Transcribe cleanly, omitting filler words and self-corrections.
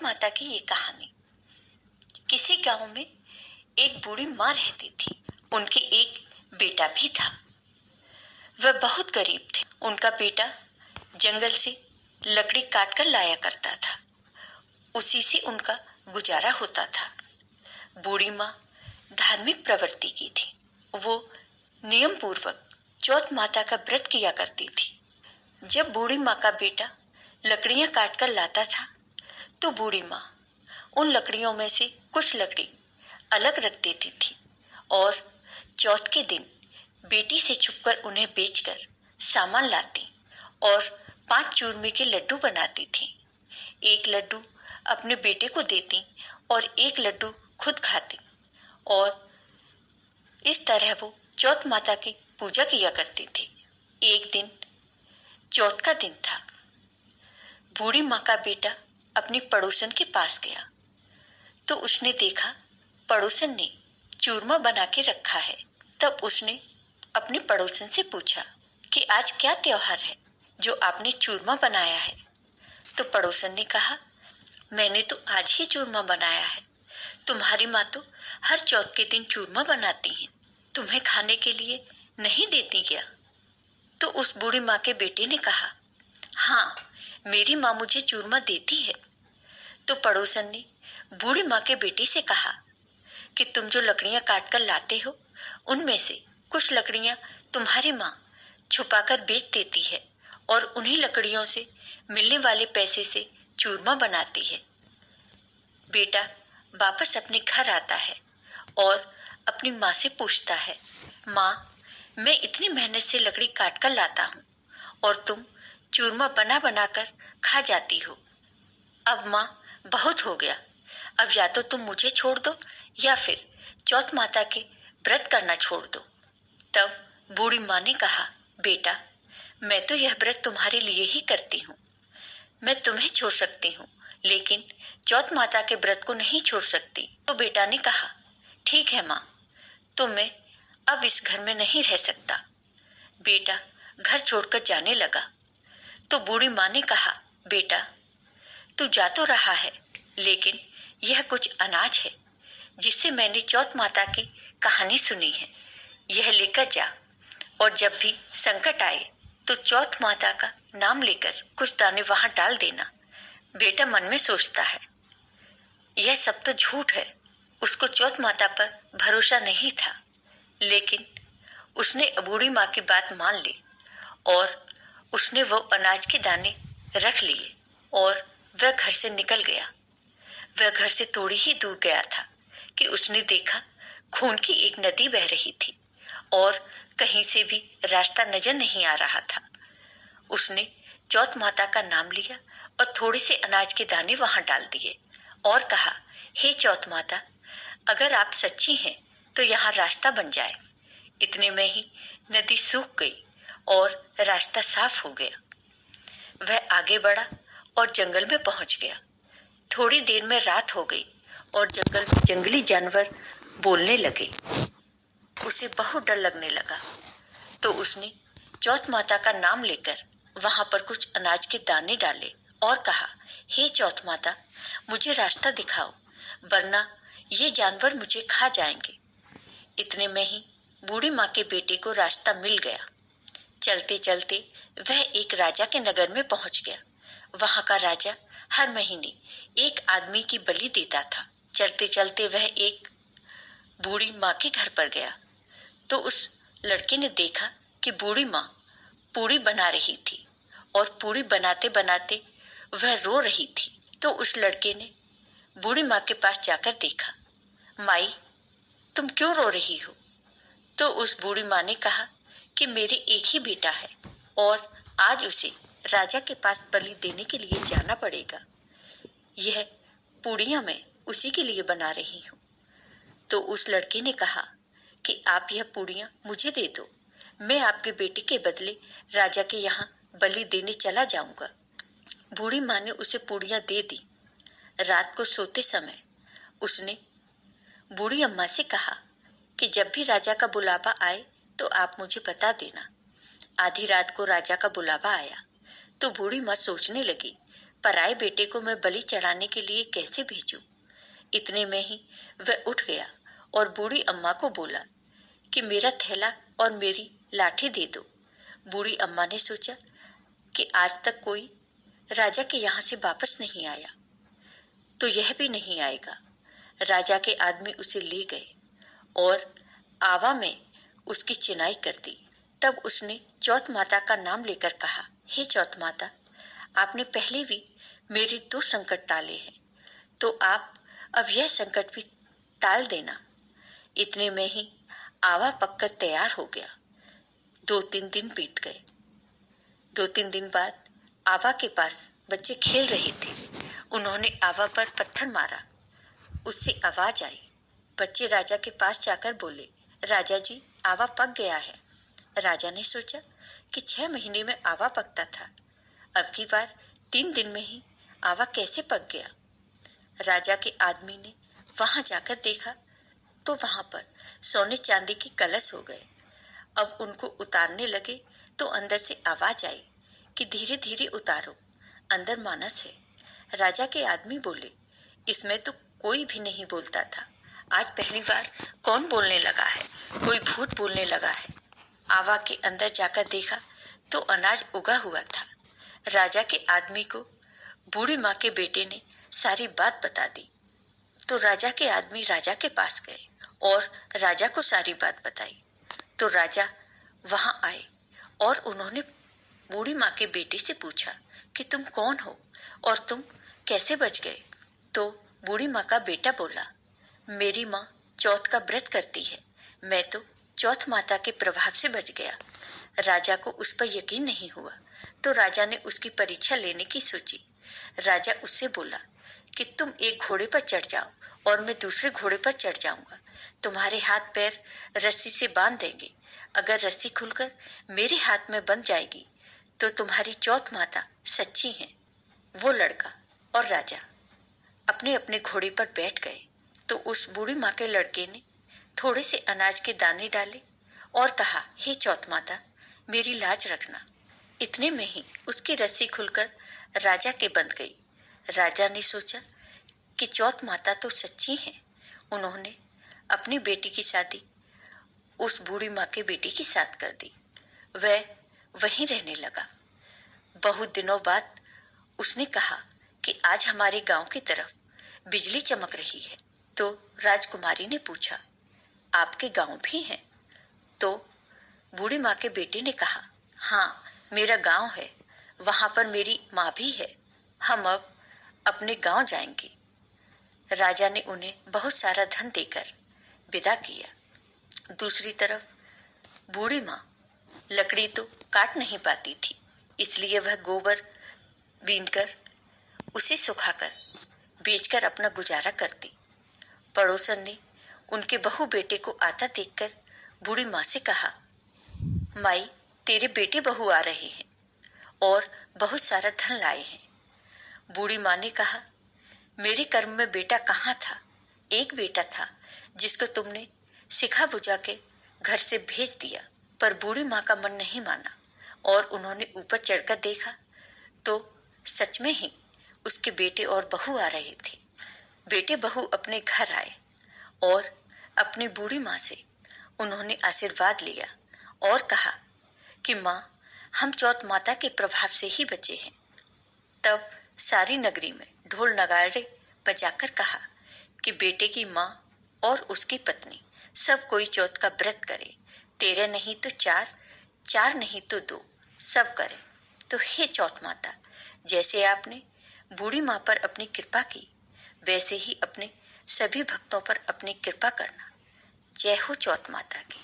चौथ माता की ये कहानी। किसी गांव में एक बूढ़ी माँ रहती थी। उनके एक बेटा भी था। वह बहुत गरीब थे। उनका बेटा जंगल से लकड़ी काट कर लाया करता था। उसी से उनका गुजारा होता था। बूढ़ी माँ धार्मिक प्रवृत्ति की थी। वो नियम पूर्वक चौथ माता का व्रत किया करती थी। जब बूढ़ी माँ का बेटा लकड़ियां काट कर लाता था तो बूढ़ी माँ उन लकड़ियों में से कुछ लकड़ी अलग रख देती थी और चौथ के दिन बेटी से छुपकर उन्हें बेचकर सामान लाती और 5 चूरमे के लड्डू बनाती थी। एक लड्डू अपने बेटे को देती और एक लड्डू खुद खाती और इस तरह वो चौथ माता की पूजा किया करती थी। एक दिन चौथ का दिन था। बूढ़ी माँ का बेटा अपनी पड़ोसन के पास गया तो उसने देखा पड़ोसन ने चूरमा बना के रखा है। तब उसने अपनी पड़ोसन से पूछा कि आज क्या त्योहार है जो आपने चूरमा बनाया है। तो पड़ोसन ने कहा, मैंने तो आज ही चूरमा बनाया है। तुम्हारी माँ तो हर चौथ के दिन चूरमा बनाती हैं, तुम्हें खाने के लिए नहीं देती क्या? तो उस बूढ़ी माँ के बेटे ने कहा, हाँ, मेरी माँ मुझे चूरमा देती है। तो पड़ोसन ने बूढ़ी माँ के बेटे से कहा कि तुम जो लकड़ियां काट कर लाते हो उनमें से कुछ लकड़ियां तुम्हारी माँ छुपाकर बेच देती है और उन्हीं लकड़ियों से मिलने वाले पैसे से चूरमा बनाती है। बेटा वापस अपने घर आता है और अपनी माँ से पूछता है, माँ, मैं इतनी मेहनत से लकड़ी काट कर लाता हूँ और तुम चूरमा बना बना कर खा जाती हो। अब माँ, बहुत हो गया। अब या तो तुम मुझे छोड़ दो या फिर चौथ माता के व्रत करना छोड़ दो। तब बूढ़ी माँ ने कहा, बेटा, मैं तो यह व्रत तुम्हारे लिए ही करती हूँ। मैं तुम्हें छोड़ सकती हूँ लेकिन चौथ माता के व्रत को नहीं छोड़ सकती। तो बेटा ने कहा, ठीक है माँ, तो मैं अब इस घर में नहीं रह सकता। बेटा घर छोड़कर जाने लगा। तो बूढ़ी माँ ने कहा, बेटा, तू जा तो रहा है लेकिन यह कुछ अनाज है जिससे मैंने चौथ माता की कहानी सुनी है। यह लेकर जा और जब भी संकट आए तो चौथ माता का नाम लेकर कुछ दाने वहां डाल देना। बेटा मन में सोचता है, यह सब तो झूठ है। उसको चौथ माता पर भरोसा नहीं था लेकिन उसने बूढ़ी माँ की बात मान ली और उसने वो अनाज के दाने रख लिए और वह घर से निकल गया। वह घर से थोड़ी ही दूर गया था कि उसने देखा खून की एक नदी बह रही थी और कहीं से भी रास्ता नजर नहीं आ रहा था। उसने चौथ माता का नाम लिया और थोड़े से अनाज के दाने वहां डाल दिए और कहा, हे चौथ माता, अगर आप सच्ची हैं तो यहाँ रास्ता बन जाए। इतने में ही नदी सूख गई और रास्ता साफ हो गया। वह आगे बढ़ा और जंगल में पहुंच गया। थोड़ी देर में रात हो गई और जंगल में जंगली जानवर बोलने लगे। उसे बहुत डर लगने लगा तो उसने चौथ माता का नाम लेकर वहां पर कुछ अनाज के दाने डाले और कहा, हे चौथ माता, मुझे रास्ता दिखाओ वरना ये जानवर मुझे खा जाएंगे। इतने में ही बूढ़ी माँ के बेटे को रास्ता मिल गया। चलते चलते वह एक राजा के नगर में पहुंच गया। वहां का राजा हर महीने एक आदमी की बलि देता था। चलते चलते वह एक बूढ़ी माँ के घर पर गया तो उस लड़के ने देखा कि बूढ़ी माँ पूड़ी बना रही थी और पूड़ी बनाते बनाते वह रो रही थी। तो उस लड़के ने बूढ़ी माँ के पास जाकर देखा, माई, तुम क्यों रो रही हो? तो उस बूढ़ी माँ ने कहा कि मेरे एक ही बेटा है और आज उसे राजा के पास बलि देने के लिए जाना पड़ेगा। यह पूड़ियां मैं उसी के लिए बना रही हूँ। तो उस लड़के ने कहा कि आप यह पूड़ियां मुझे दे दो, मैं आपके बेटे के बदले राजा के यहाँ बलि देने चला जाऊंगा। बूढ़ी माँ ने उसे पूड़ियां दे दी। रात को सोते समय उसने बूढ़ी अम्मा से कहा कि जब भी राजा का बुलावा आए तो आप मुझे बता देना। आधी रात को राजा का बुलावा आया तो बूढ़ी माँ सोचने लगी, पराए बेटे को मैं बलि चढ़ाने के लिए कैसे भेजूं? इतने में ही वह उठ गया और बूढ़ी अम्मा को बोला कि मेरा थैला और मेरी लाठी दे दो। बूढ़ी अम्मा ने सोचा कि आज तक कोई राजा के यहाँ से वापस नहीं आया, तो यह भी नहीं आएगा। राजा के आदमी उसे ले गए और आवा में उसकी चिनाई कर दी। तब उसने चौथ माता का नाम लेकर कहा, हे चौथ माता, आपने पहले भी मेरे 2 संकट टाले हैं, तो आप अब यह संकट भी टाल देना। इतने में ही आवा पककर तैयार हो गया। 2-3 दिन बीत गए। 2-3 दिन बाद आवा के पास बच्चे खेल रहे थे। उन्होंने आवा पर पत्थर मारा। उससे आवाज आई। बच्चे राजा के पास जाकर बोले, राजा जी, आवा पक गया है। राजा ने सोचा कि 6 महीने में आवा पकता था, अब की बार 3 दिन में ही आवा कैसे पक गया। राजा के आदमी ने वहां जाकर देखा तो वहां पर सोने चांदी के कलश हो गए। अब उनको उतारने लगे तो अंदर से आवाज आई कि धीरे धीरे उतारो, अंदर मानस है। राजा के आदमी बोले, इसमें तो कोई भी नहीं बोलता था, आज पहली बार कौन बोलने लगा है? कोई भूत बोलने लगा है। आवा के अंदर जाकर देखा तो अनाज उगा हुआ था। राजा के आदमी को बूढ़ी माँ के बेटे ने सारी बात बता दी। तो राजा के आदमी राजा के पास गए और राजा को सारी बात बताई। तो राजा वहां आए और उन्होंने बूढ़ी माँ के बेटे से पूछा कि तुम कौन हो और तुम कैसे बच गए? तो बूढ़ी माँ का बेटा बोला, मेरी माँ चौथ का व्रत करती है, मैं तो चौथ माता के प्रभाव से बच गया। राजा को उस पर यकीन नहीं हुआ, तो राजा ने उसकी परीक्षा लेने की सोची। राजा उससे बोला कि तुम एक घोड़े पर चढ़ जाओ और मैं दूसरे घोड़े पर चढ़ जाऊंगा। तुम्हारे हाथ पैर रस्सी से बांध देंगे। अगर रस्सी खुलकर मेरे हाथ में बंध जाएगी तो तुम्हारी चौथ माता सच्ची है। वो लड़का और राजा अपने अपने घोड़े पर बैठ गए। तो उस बूढ़ी माँ के लड़के ने थोड़े से अनाज के दाने डाले और कहा, हे चौथ माता, मेरी लाज रखना। इतने में ही उसकी रस्सी खुलकर राजा के बंध गई। राजा ने सोचा कि चौथ माता तो सच्ची है। उन्होंने अपनी बेटी की शादी उस बूढ़ी माँ के बेटे के साथ कर दी। वह वहीं रहने लगा। बहुत दिनों बाद उसने कहा कि आज हमारे गांव की तरफ बिजली चमक रही है। तो राजकुमारी ने पूछा, आपके गांव भी है? तो बूढ़ी माँ के बेटे ने कहा, हाँ, मेरा गांव है, वहां पर मेरी माँ भी है। हम अब अपने गांव जाएंगे। राजा ने उन्हें बहुत सारा धन देकर विदा किया। दूसरी तरफ बूढ़ी माँ लकड़ी तो काट नहीं पाती थी, इसलिए वह गोबर बीनकर उसे सुखाकर बेचकर अपना गुजारा करती। पड़ोसन ने उनके बहू बेटे को आता देखकर बूढ़ी माँ से कहा, माई, तेरे बेटे बहू आ रहे हैं और बहुत सारा धन लाए हैं। बूढ़ी माँ ने कहा, मेरे कर्म में बेटा कहाँ था? एक बेटा था जिसको तुमने सिखा बुझा के घर से भेज दिया। पर बूढ़ी माँ का मन नहीं माना और उन्होंने ऊपर चढ़कर देखा तो सच में ही उसके बेटे और बहू आ रहे थे। बेटे बहू अपने घर आए और अपनी बूढ़ी माँ से उन्होंने आशीर्वाद लिया और कहा कि माँ, हम चौथ माता के प्रभाव से ही बचे हैं। तब सारी नगरी में ढोल नगाड़े बजाकर कहा कि बेटे की माँ और उसकी पत्नी सब कोई चौथ का व्रत करे। 13 नहीं तो 4, 4 नहीं तो 2, सब करे। तो हे चौथ माता, जैसे आपने बूढ़ी माँ पर अपनी कृपा की, वैसे ही अपने सभी भक्तों पर अपनी कृपा करना। जय हो चौथ माता की।